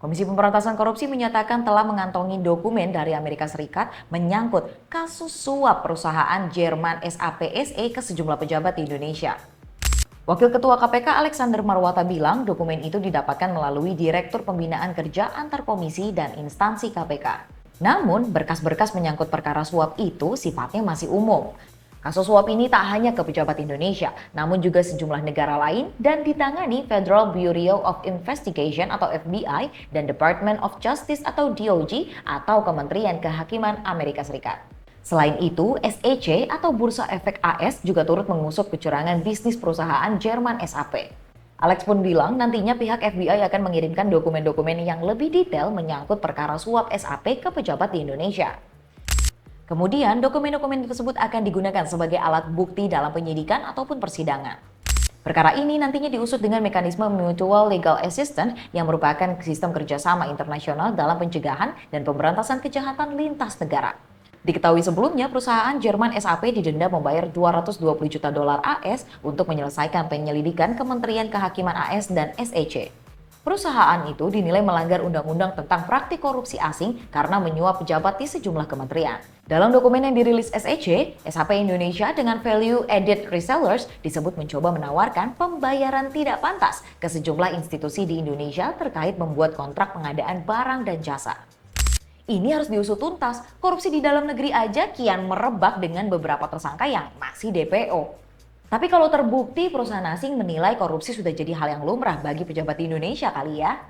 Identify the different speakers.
Speaker 1: Komisi Pemberantasan Korupsi menyatakan telah mengantongi dokumen dari Amerika Serikat menyangkut kasus suap perusahaan Jerman SAPSE ke sejumlah pejabat di Indonesia. Wakil Ketua KPK Alexander Marwata bilang dokumen itu didapatkan melalui Direktur Pembinaan Kerja antar komisi dan instansi KPK. Namun, berkas-berkas menyangkut perkara suap itu sifatnya masih umum. Kasus suap ini tak hanya ke pejabat Indonesia, namun juga sejumlah negara lain dan ditangani Federal Bureau of Investigation atau FBI dan Department of Justice atau DOJ atau Kementerian Kehakiman Amerika Serikat. Selain itu, SEC atau Bursa Efek AS juga turut mengusut kecurangan bisnis perusahaan Jerman SAP. Alex pun bilang nantinya pihak FBI akan mengirimkan dokumen-dokumen yang lebih detail menyangkut perkara suap SAP ke pejabat di Indonesia. Kemudian, dokumen-dokumen tersebut akan digunakan sebagai alat bukti dalam penyidikan ataupun persidangan. Perkara ini nantinya diusut dengan mekanisme Mutual Legal Assistance yang merupakan sistem kerjasama internasional dalam pencegahan dan pemberantasan kejahatan lintas negara. Diketahui sebelumnya, perusahaan Jerman SAP didenda membayar 220 juta dolar AS untuk menyelesaikan penyelidikan Kementerian Kehakiman AS dan SEC. Perusahaan itu dinilai melanggar undang-undang tentang praktik korupsi asing karena menyuap pejabat di sejumlah kementerian. Dalam dokumen yang dirilis SEC, SAP Indonesia dengan value added resellers disebut mencoba menawarkan pembayaran tidak pantas ke sejumlah institusi di Indonesia terkait membuat kontrak pengadaan barang dan jasa. Ini harus diusut tuntas, korupsi di dalam negeri aja kian merebak dengan beberapa tersangka yang masih DPO. Tapi kalau terbukti perusahaan asing menilai korupsi sudah jadi hal yang lumrah bagi pejabat di Indonesia kali ya.